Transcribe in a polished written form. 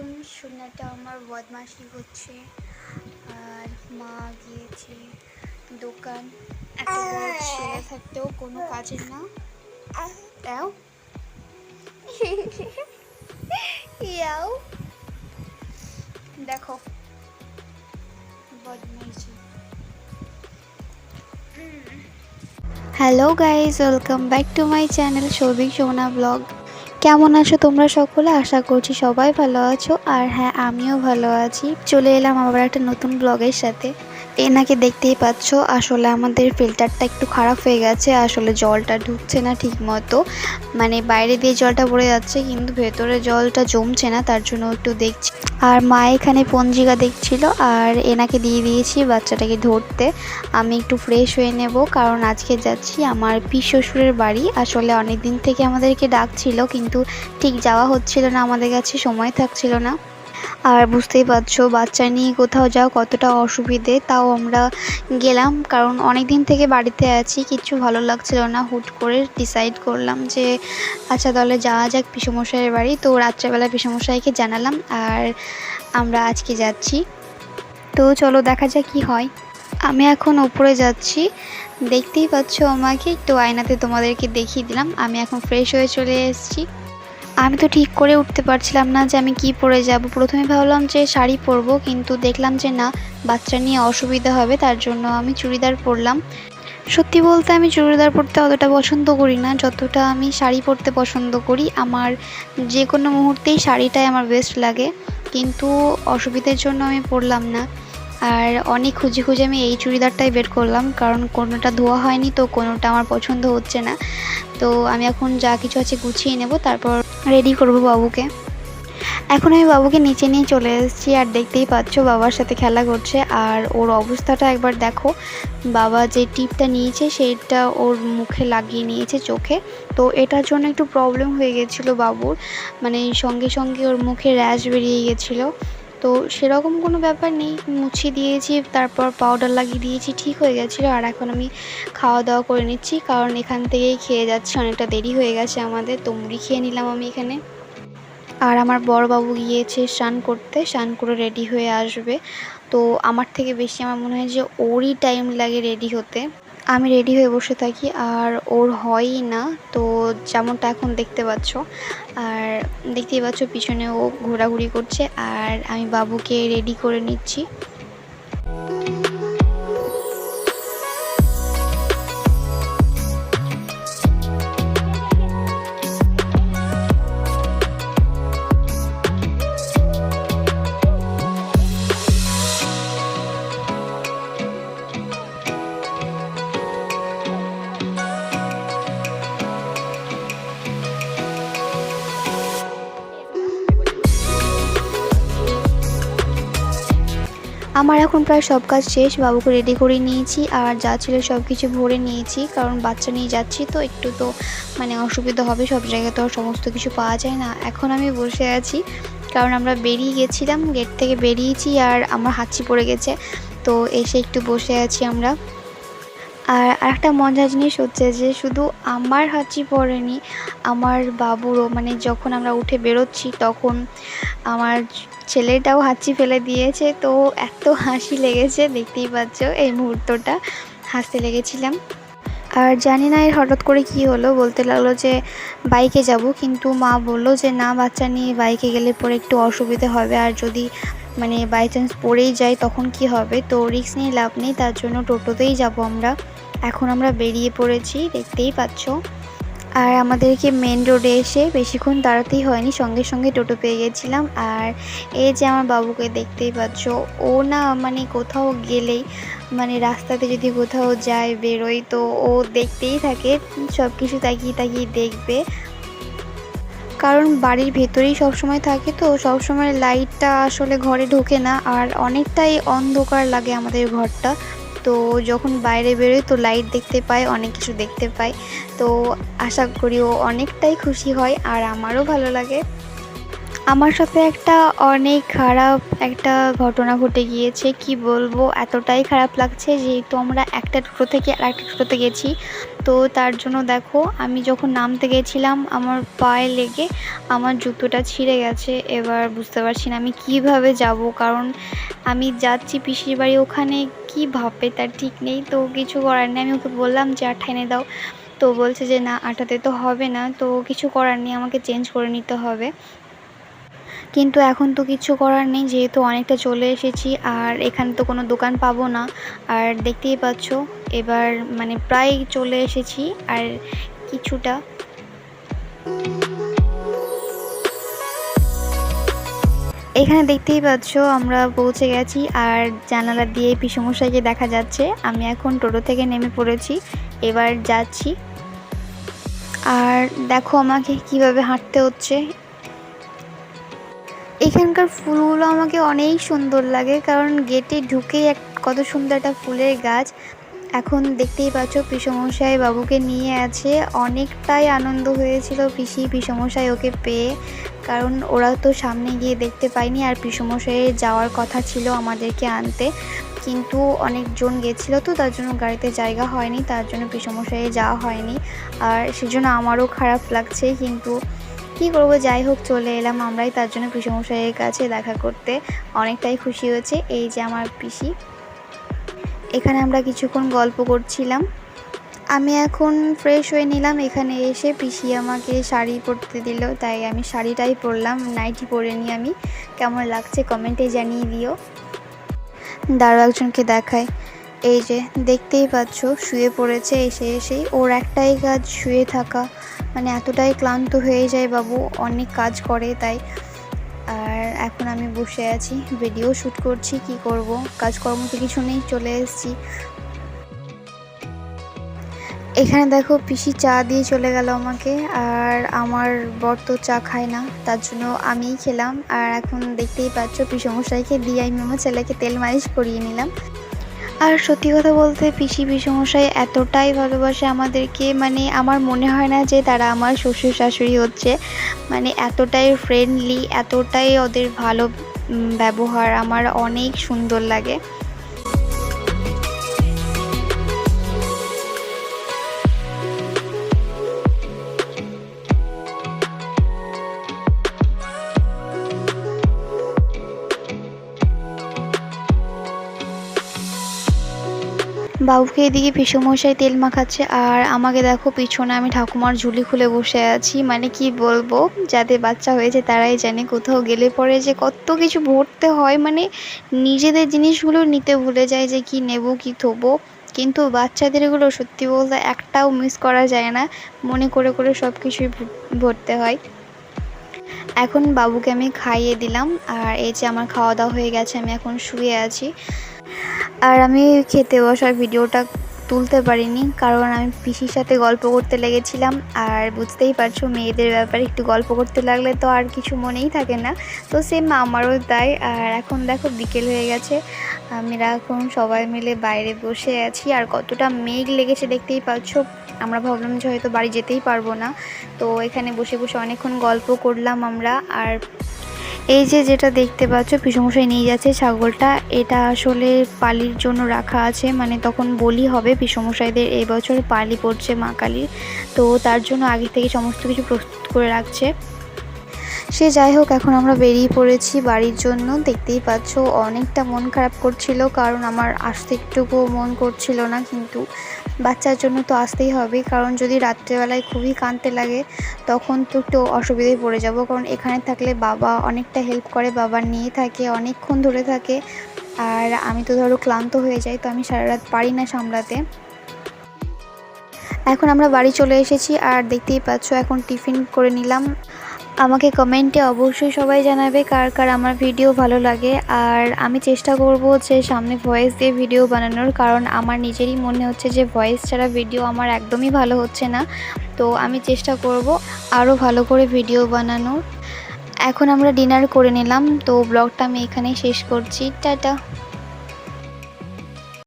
এখন সোনাটা আমার বদমাশি করছে আর মা গিয়েছে দোকান। এত বড় ছেলে থাকতেও কোনো কাজের না। দাও ইয়াও দেখো বদমাইশি। Hello guys, welcome back to my channel Souvik সোনা ব্লগ। কেমন আছো তোমরা সকলে? আশা করছি সবাই ভালো আছো। আর হ্যাঁ, আমিও ভালো আছি। চলে এলাম আবার একটা নতুন ব্লগের সাথে। এনাকে দেখতেই পাচ্ছ, আসলে আমাদের ফিল্টারটা একটু খারাপ হয়ে গেছে। আসলে জলটা ঢুকছে না ঠিক মতো, মানে বাইরে দিয়ে জলটা পড়ে যাচ্ছে কিন্তু ভেতরে জলটা জমছে না, তার জন্য একটু দেখছি। আর মা এখানে পঞ্জিকা দেখছিল আর এনাকে দিয়ে দিয়েছি বাচ্চাটাকে ধরতে। আমি একটু ফ্রেশ হয়ে নেব, কারণ আজকে যাচ্ছি আমার পিসশ্বশুরের বাড়ি। আসলে অনেক দিন থেকে আমাদেরকে ডাকছিল কিন্তু ঠিক যাওয়া হচ্ছিল না, আমাদের কাছে সময় থাকছিল না। আর বুঝতেই পারছো বাচ্চা নিয়ে কোথাও যাওয়া কতটা অসুবিধে, তাও আমরা গেলাম। কারণ অনেক দিন থেকে বাড়িতে আছি, কিছু ভালো লাগছিল না। হুট করে ডিসাইড করলাম যে আচ্ছা তাহলে যাওয়া যাক পিসেমশাইয়ের বাড়ি। তো রাত্রেবেলা পিসেমশাইকে জানালাম আর আমরা আজকে যাচ্ছি। তো চলো দেখা যাক কি হয়। আমি এখন উপরে যাচ্ছি, দেখতেই পাচ্ছ আমাকে। একটু আয়নাতে তোমাদেরকে দেখিয়ে দিলাম। আমি এখন ফ্রেশ হয়ে চলে এসেছি। আমি তো ঠিক করে উঠতে পারছিলাম না যে আমি কি পরে যাব। প্রথমে ভাবলাম যে শাড়ি পরবো, কিন্তু দেখলাম যে না, বাচ্চা নিয়ে অসুবিধা হবে, তার জন্য আমি চুড়িদার পরলাম। সত্যি বলতে আমি চুড়িদার পরতে অতটা পছন্দ করি না, যতটা আমি শাড়ি পরতে পছন্দ করি। আমার যে কোনো মুহূর্তেই শাড়িটাই আমার বেস্ট লাগে, কিন্তু অসুবিধার জন্য আমি পরলাম না। আর অনেক খুঁজে খুঁজে আমি এই চুড়িদারটাই বের করলাম, কারণ কোনোটা ধোয়া হয়নি তো কোনোটা আমার পছন্দ হচ্ছে না। তো আমি এখন যা কিছু আছে গুছিয়ে নেব, তারপর রেডি করব বাবুকে। এখন আমি বাবুকে নিচে নিয়ে চলে এসেছি আর দেখতেই পাচ্ছ বাবার সাথে খেলা করছে। আর ওর অবস্থাটা একবার দেখো, বাবা যে টিপটা নিয়েছে সেটা ওর মুখে লাগিয়ে নিয়েছে চোখে। তো এটার জন্য একটু প্রবলেম হয়ে গেছিলো বাবুর, মানে সঙ্গে সঙ্গে ওর মুখে র্যাশ বেরিয়ে গেছিলো। তো সেরকম কোনো ব্যাপার নেই, মুছিয়ে দিয়েছি, তারপর পাউডার লাগিয়ে দিয়েছি, ঠিক হয়ে গেছিলো। আর এখন আমি খাওয়া দাওয়া করে নিচ্ছি, কারণ এখান থেকেই খেয়ে যাচ্ছি, অনেকটা দেরি হয়ে গেছে আমাদের। তো মুড়ি খেয়ে নিলাম আমি এখানে। আর আমার বড়বাবু গিয়েছে স্নান করতে, স্নান করে রেডি হয়ে আসবে। তো আমার থেকে বেশি আমার মনে হয় যে ওরই টাইম লাগে রেডি হতে। আমি রেডি হয়ে বসে থাকি আর ওর হয়ই না। তো যেমনটা এখন দেখতে পাচ্ছ, আর দেখতেই পাচ্ছ পিছনে ও ঘোরাঘুরি করছে আর আমি বাবুকে রেডি করে নিচ্ছি। আমার এখন প্রায় সব কাজ শেষ, বাবুকে রেডি করে নিয়েছি আর যা ছিল সব কিছু ভরে নিয়েছি, কারণ বাচ্চা নিয়ে যাচ্ছি তো একটু তো মানে অসুবিধা হবে, সব জায়গায় তো সমস্ত কিছু পাওয়া যায় না। এখন আমি বসে আছি, কারণ আমরা বেরিয়ে গেছিলাম, গেট থেকে বেরিয়েছি আর আমার হাঁচি পড়ে গেছে। তো এসে একটু বসে আছি আমরা। আর আরেকটা মজার জিনিস হচ্ছে যে শুধু আমার হাঁচি পড়েনি, আমার বাবুরও। মানে যখন আমরা উঠে বেরোচ্ছি তখন আমার ছেলেটাও হাঁচি ফেলে দিয়েছে। তো এত হাসি লেগেছে, দেখতেই পাচ্ছ এই মুহূর্তটা, হাসতে লেগেছিলাম। আর জানি না এর হঠাৎ করে কি হলো, বলতে লাগলো যে বাইকে যাব, কিন্তু মা বললো যে না, বাচ্চা নিয়ে বাইকে গেলে পরে একটু অসুবিধা হবে, আর যদি মানে বাই চান্স পড়েই যায় তখন কি হবে। তো রিস্ক নিয়ে লাভ নেই, তার জন্য টোটোতেই যাব আমরা। এখন আমরা বেরিয়ে পড়েছি, দেখতেই পাচ্ছ। আর আমাদেরকে মেন রোডে এসে বেশিক্ষণ দাঁড়াতেই হয়নি, সঙ্গে সঙ্গে টোটো পেয়ে গেছিলাম। আর এই যে আমার বাবুকে দেখতেই পাচ্ছ, ও না মানে কোথাও গেলেই, মানে রাস্তাতে যদি কোথাও যায় বেরোয়, তো ও দেখতেই থাকে, সব কিছু তাকিয়ে তাকিয়ে দেখবে। কারণ বাড়ির ভেতরেই সবসময় থাকে, তো সবসময় লাইটটা আসলে ঘরে ঢোকে না, আর অনেকটাই অন্ধকার লাগে আমাদের ঘরটা। তো যখন বাইরে বেরোয় তো লাইট দেখতে পায়, অনেক কিছু দেখতে পায়। তো আশা করি ও অনেকটাই খুশি হয় আর আমারও ভালো লাগে। আমার সাথে একটা অনেক খারাপ একটা ঘটনা ঘটে গিয়েছে, কি বলবো, এতটাই খারাপ লাগছে। যেহেতু আমরা একটা টোটো থেকে আরেকটা টোটোতে গেছি, তো তার জন্য দেখো আমি যখন নামতে গেছিলাম আমার পায়ে লেগে আমার জুতোটা ছিঁড়ে গেছে। এবার বুঝতে পারছি না আমি কিভাবে যাব, কারণ আমি যাচ্ছি পিসির বাড়ি, ওখানে কি ভাববে তার ঠিক নেই। তো কিছু করার নেই, আমি ওকে বললাম যে আঠা এনে দাও, তো বলছে যে না আঠাতে তো হবে না। তো কিছু করার নেই, আমাকে চেঞ্জ করে নিতে হবে। কিন্তু এখন তো কিছু করার নেই, যেহেতু অনেকটা চলে এসেছি আর এখানে তো কোনো দোকান পাবো না। আর দেখতেই পাচ্ছ এবার মানে প্রায় চলে এসেছি আর কিছুটা। এখানে দেখতেই পাচ্ছ আমরা পৌঁছে গেছি আর জানালা দিয়ে পিসমশাইকে দেখা যাচ্ছে। আমি এখন টোটো থেকে নেমে পড়েছি, এবার যাচ্ছি। আর দেখো আমাকে কিভাবে হাঁটতে হচ্ছে। এখানকার ফুলগুলো আমাকে অনেক সুন্দর লাগে, কারণ গেটে ঢুকেই কত সুন্দর একটা ফুলের গাছ। এখন দেখতেই পাচ্ছ পিসমশাই বাবুকে নিয়ে আছে, অনেকটাই আনন্দ হয়েছিল পিসমশাই ওকে পেয়ে, কারণ ওরা তো সামনে গিয়ে দেখতে পায়নি। আর পিসমশাইয়ের যাওয়ার কথা ছিল আমাদেরকে আনতে, কিন্তু অনেকজন গেছিলো তো তার জন্য গাড়িতে জায়গা হয়নি, তার জন্য পিসমশাইয়ে যাওয়া হয়নি। আর সেজন্য আমারও খারাপ লাগছে, কিন্তু কী করবো, যাই হোক চলে এলাম আমরাই তার জন্য পিসমশাইয়ের কাছে দেখা করতে। অনেকটাই খুশি হয়েছে। এই যে আমার পিসি, এখানে আমরা কিছুক্ষণ গল্প করছিলাম। আমি এখন ফ্রেশ হয়ে নিলাম, এখানে এসে পিসি আমাকে শাড়ি পরতে দিল, তাই আমি শাড়িটাই পরলাম, নাইটি পরে নিই। আমি কেমন লাগছে কমেন্টে জানিয়ে দিও। দাঁড়াও একজনকে দেখায়। এই যে দেখতেই পাচ্ছ শুয়ে পড়েছে, এসেই ওর একটাই কাজ শুয়ে থাকা, মানে এতটাই ক্লান্ত হয়ে যায় বাবু, অনেক কাজ করে তাই। আর এখন আমি বসে আছি, ভিডিও শ্যুট করছি, কি করব, কাজকর্ম তো কিছু নেই, চলে এসেছি। এখানে দেখো পিসি চা দিয়ে চলে গেল আমাকে, আর আমার বর তো চা খায় না, তার জন্য আমিই খেলাম। আর এখন দেখতেই পাচ্ছ পিসমশাইকে দিয়ে আমি আমার ছেলেকে তেল মালিশ করিয়ে নিলাম। আর সত্যি কথা বলতে পিসমশাই এতটাই ভালোবাসে আমাদেরকে, মানে আমার মনে হয় না যে তারা আমার শ্বশুর শাশুড়ি হচ্ছে, মানে এতটাই ফ্রেন্ডলি, এতটাই ওদের ভালো ব্যবহার আমার অনেক সুন্দর লাগে। বাবুকে এদিকে পিসমশাই তেল মাখাচ্ছে, আর আমাকে দেখো পিছনে আমি ঠাকুমার ঝুলি খুলে বসে আছি। মানে কি বলবো, যাদের বাচ্চা হয়েছে তারাই জানে কোথাও গেলে পরে যে কত কিছু ভরতে হয়, মানে নিজেদের জিনিসগুলো নিতে ভুলে যায় যে কি নেব কি থবো, কিন্তু বাচ্চাদের এগুলো সত্যি বলতে একটাও মিস করা যায় না, মনে করে করে সব কিছুই ভরতে হয়। এখন বাবুকে আমি খাইয়ে দিলাম, আর এই যে আমার খাওয়া দাওয়া হয়ে গেছে, আমি এখন শুয়ে আছি। আর আমি খেতে বসার ভিডিওটা তুলতে পারিনি, কারণ আমি পিসির সাথে গল্প করতে লেগেছিলাম। আর বুঝতেই পারছো মেয়েদের ব্যাপারে একটু গল্প করতে লাগলে তো আর কিছু মনেই থাকে না, তো সেম আমারও তাই। আর এখন দেখো বিকেল হয়ে গেছে, আমরা এখন সবাই মিলে বাইরে বসে আছি, আর কতটা মেঘ লেগেছে দেখতেই পাচ্ছ। আমরা ভাবলাম যে হয়তো বাড়ি যেতেই পারবো না, তো এখানে বসে বসে অনেকক্ষণ গল্প করলাম আমরা। আর এই যে যেটা দেখতে পাচ্ছ পিসমশাই নিয়ে যাচ্ছে ছাগলটা, এটা আসলে পালির জন্য রাখা আছে, মানে তখন বলি হবে পিসমশাইদের, এই বছর পালি পড়ছে মা কালীর, তো তার জন্য আগে থেকে সমস্ত কিছু প্রস্তুত করে রাখছে। সে যাই হোক, এখন আমরা বেরিয়ে পড়েছি বাড়ির জন্য। দেখতেই পাচ্ছ অনেকটা মন খারাপ করছিল, কারণ আমার আসতে একটুকু মন করছিল না, কিন্তু বাচ্চার জন্য তো আসতেই হবে, কারণ যদি রাত্রেবেলায় খুবই কাঁদতে লাগে তখন তো একটু অসুবিধায় পড়ে যাব, কারণ এখানে থাকলে বাবা অনেকটা হেল্প করে, বাবা নিয়ে থাকে অনেকক্ষণ ধরে থাকে, আর আমি তো ধরো ক্লান্ত হয়ে যাই, তো আমি সারা রাত পারি না সামলাতে। এখন আমরা বাড়ি চলে এসেছি, আর দেখতেই পাচ্ছ এখন টিফিন করে নিলাম। আমাকে কমেন্টে অবশ্যই সবাই জানাবে কার কার আমার ভিডিও ভালো লাগে, আর আমি চেষ্টা করব যে সামনে ভয়েস দিয়ে ভিডিও বানানোর, কারণ আমার নিজেরই মনে হচ্ছে যে ভয়েস ছাড়া ভিডিও আমার একদমই ভালো হচ্ছে না, তো আমি চেষ্টা করব আরও ভালো করে ভিডিও বানানোর। এখন আমরা ডিনার করে নিলাম, তো ব্লগটা আমি এখানেই শেষ করছি, টাটা।